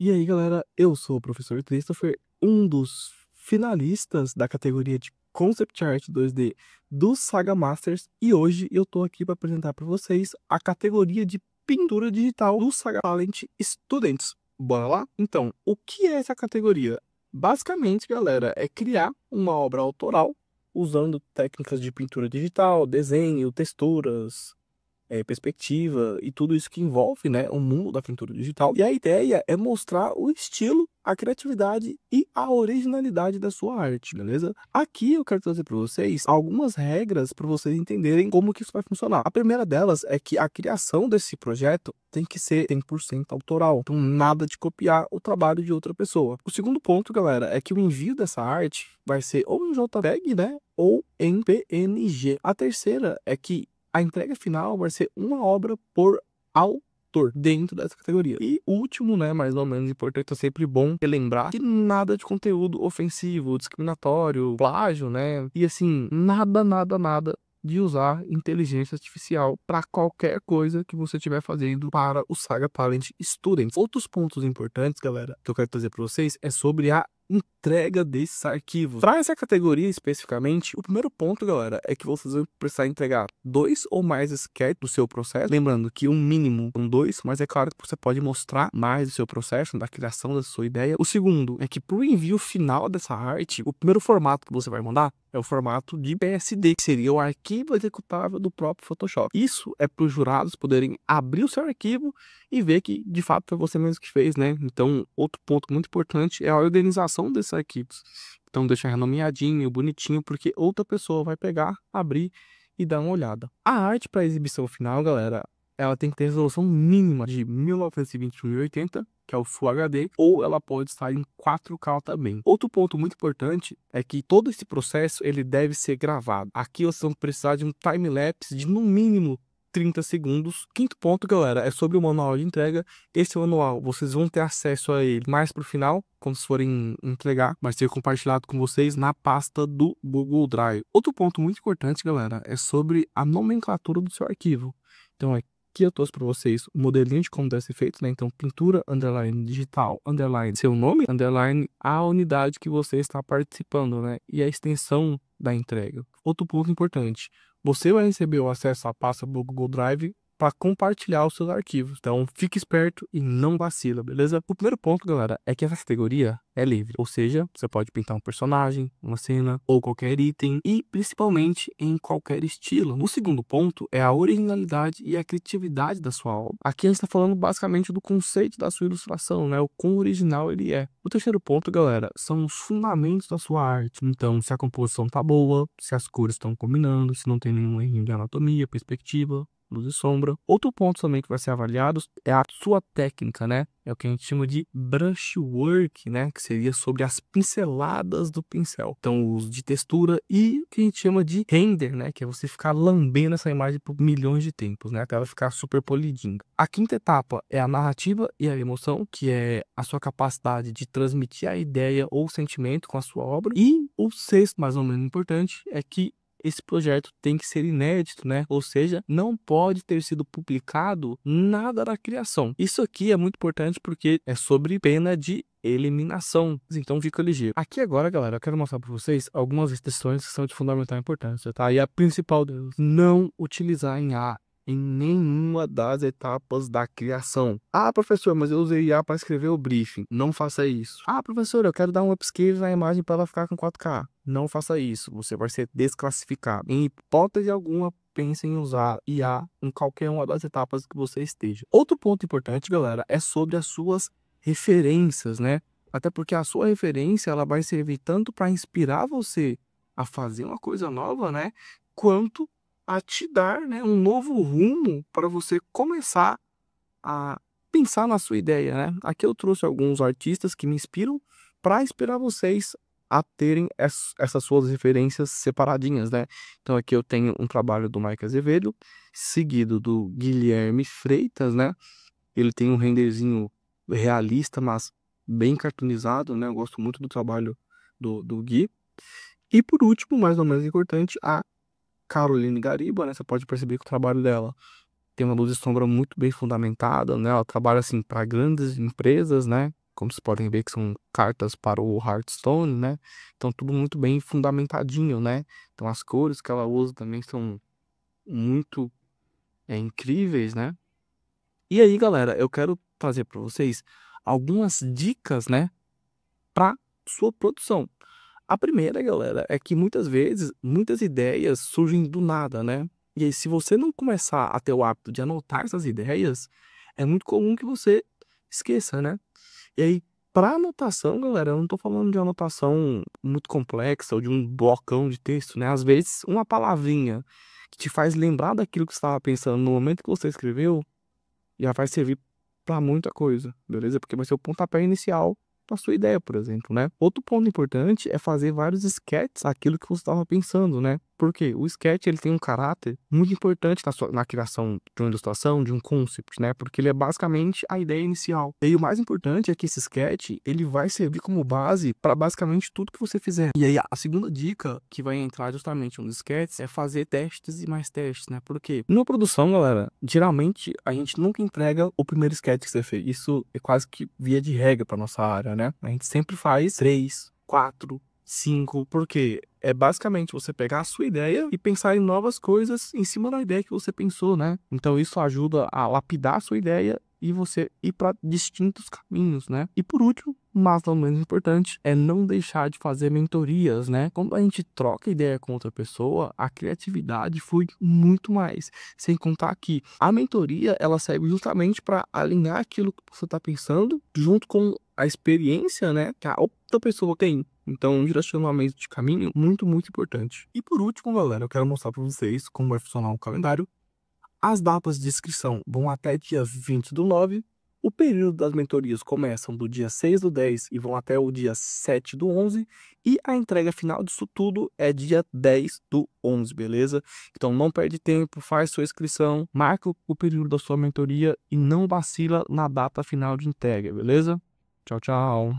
E aí, galera, eu sou o professor Christopher, um dos finalistas da categoria de Concept Art 2D do Saga Masters, e hoje eu tô aqui para apresentar para vocês a categoria de pintura digital do Saga Talent Students. Bora lá? Então, o que é essa categoria? Basicamente, galera, é criar uma obra autoral usando técnicas de pintura digital, desenho, texturas, perspectiva e tudo isso que envolve, né, o mundo da pintura digital. E a ideia é mostrar o estilo, a criatividade e a originalidade da sua arte, beleza? Aqui eu quero trazer para vocês algumas regras para vocês entenderem como que isso vai funcionar. A primeira delas é que a criação desse projeto tem que ser 100% autoral, então nada de copiar o trabalho de outra pessoa. O segundo ponto, galera, é que o envio dessa arte vai ser ou em JPEG, né, ou em PNG. A terceira é que a entrega final vai ser uma obra por autor dentro dessa categoria. E último, né, mais ou menos importante, é sempre bom relembrar que nada de conteúdo ofensivo, discriminatório, plágio, né, e assim, nada de usar inteligência artificial para qualquer coisa que você estiver fazendo para o Saga Talent Students. Outros pontos importantes, galera, que eu quero trazer para vocês é sobre a entrega desses arquivos. Para essa categoria especificamente, o primeiro ponto, galera, é que vocês vão precisar entregar 2 ou mais sketches do seu processo. Lembrando que um mínimo são 2, mas é claro que você pode mostrar mais do seu processo, da criação da sua ideia. O segundo é que para o envio final dessa arte, o primeiro formato que você vai mandar é o formato de PSD, que seria o arquivo executável do próprio Photoshop. Isso é para os jurados poderem abrir o seu arquivo e ver que de fato foi você mesmo que fez, né? Então, outro ponto muito importante é a organização desses arquivos. Então, deixar renomeadinho, bonitinho, porque outra pessoa vai pegar, abrir e dar uma olhada. A arte para exibição final, galera, ela tem que ter resolução mínima de 1920 por 1080, que é o Full HD, ou ela pode estar em 4K também. Outro ponto muito importante é que todo esse processo ele deve ser gravado. Aqui vocês vão precisar de um time-lapse de no mínimo 30 segundos. Quinto ponto, galera, é sobre o manual de entrega. Esse manual, vocês vão ter acesso a ele mais pro final, quando vocês forem entregar, vai ser compartilhado com vocês na pasta do Google Drive. Outro ponto muito importante, galera, é sobre a nomenclatura do seu arquivo. Então, aqui eu trouxe para vocês o modelinho de como deve ser feito, né? Então, pintura, underline, digital, underline, seu nome, underline, a unidade que você está participando, né? E a extensão da entrega. Outro ponto importante, você vai receber o acesso à pasta do Google Drive para compartilhar os seus arquivos. Então, fique esperto e não vacila, beleza? O primeiro ponto, galera, é que essa categoria é livre. Ou seja, você pode pintar um personagem, uma cena ou qualquer item e, principalmente, em qualquer estilo. O segundo ponto é a originalidade e a criatividade da sua obra. Aqui a gente está falando basicamente do conceito da sua ilustração, né? O quão original ele é. O terceiro ponto, galera, são os fundamentos da sua arte. Então, se a composição tá boa, se as cores estão combinando, se não tem nenhum erro de anatomia, perspectiva, luz e sombra. Outro ponto também que vai ser avaliado é a sua técnica, né? É o que a gente chama de brushwork, né? Que seria sobre as pinceladas do pincel. Então, o uso de textura e o que a gente chama de render, né? Que é você ficar lambendo essa imagem por milhões de tempos, né? Até ela ficar super polidinha. A quinta etapa é a narrativa e a emoção, que é a sua capacidade de transmitir a ideia ou o sentimento com a sua obra. E o sexto, mais ou menos importante, é que esse projeto tem que ser inédito, né? Ou seja, não pode ter sido publicado nada da criação. Isso aqui é muito importante porque é sobre pena de eliminação. Então fica ligeiro. Aqui agora, galera, eu quero mostrar para vocês algumas restrições que são de fundamental importância, tá? E a principal delas, não utilizar em nenhuma das etapas da criação. Ah, professor, mas eu usei IA para escrever o briefing. Não faça isso. Ah, professor, eu quero dar um upscale na imagem para ela ficar com 4K. Não faça isso. Você vai ser desclassificado. Em hipótese alguma, pense em usar IA em qualquer uma das etapas que você esteja. Outro ponto importante, galera, é sobre as suas referências, né? Até porque a sua referência ela vai servir tanto para inspirar você a fazer uma coisa nova, né? Quanto a te dar, né, um novo rumo para você começar a pensar na sua ideia, né? Aqui eu trouxe alguns artistas que me inspiram para inspirar vocês a terem essas suas referências separadinhas, né? Então aqui eu tenho um trabalho do Mike Azevedo, seguido do Guilherme Freitas, né? Ele tem um renderzinho realista, mas bem cartoonizado, né? Eu gosto muito do trabalho do Gui. E por último, mais ou menos importante, a Caroline Gariba, né? Você pode perceber que o trabalho dela tem uma luz e sombra muito bem fundamentada, né? Ela trabalha assim para grandes empresas, né? Como vocês podem ver que são cartas para o Hearthstone, né? Então tudo muito bem fundamentadinho, né? Então as cores que ela usa também são muito incríveis, né? E aí, galera, eu quero trazer para vocês algumas dicas, né, para sua produção. A primeira, galera, é que muitas vezes, muitas ideias surgem do nada, né? E aí, se você não começar a ter o hábito de anotar essas ideias, é muito comum que você esqueça, né? E aí, para anotação, galera, eu não tô falando de anotação muito complexa ou de um blocão de texto, né? Às vezes, uma palavrinha que te faz lembrar daquilo que você estava pensando no momento que você escreveu já vai servir para muita coisa, beleza? Porque vai ser o pontapé inicial da sua ideia, por exemplo, né? Outro ponto importante é fazer vários sketches aquilo que você estava pensando, né? Porque o sketch ele tem um caráter muito importante na criação de uma ilustração, de um concept, né? Porque ele é basicamente a ideia inicial. E aí, o mais importante é que esse sketch ele vai servir como base para basicamente tudo que você fizer. E aí a segunda dica que vai entrar justamente nos sketches é fazer testes e mais testes, né? Porque numa produção, galera, geralmente a gente nunca entrega o primeiro sketch que você fez. Isso é quase que via de regra para nossa área, né? A gente sempre faz 3, 4, 5, porque é basicamente você pegar a sua ideia e pensar em novas coisas em cima da ideia que você pensou, né? Então isso ajuda a lapidar a sua ideia e você ir para distintos caminhos, né? E por último, mas não menos importante, é não deixar de fazer mentorias, né? Quando a gente troca ideia com outra pessoa, a criatividade flui muito mais. Sem contar que a mentoria, ela serve justamente para alinhar aquilo que você está pensando junto com a experiência, né, que a outra pessoa tem. Então, um direcionamento de caminho muito, muito importante. E por último, galera, eu quero mostrar para vocês como vai funcionar o calendário. As datas de inscrição vão até dia 20/9. O período das mentorias começam do dia 6/10 e vão até o dia 7/11. E a entrega final disso tudo é dia 10/11, beleza? Então não perde tempo, faz sua inscrição, marca o período da sua mentoria e não vacila na data final de entrega, beleza? Tchau, tchau.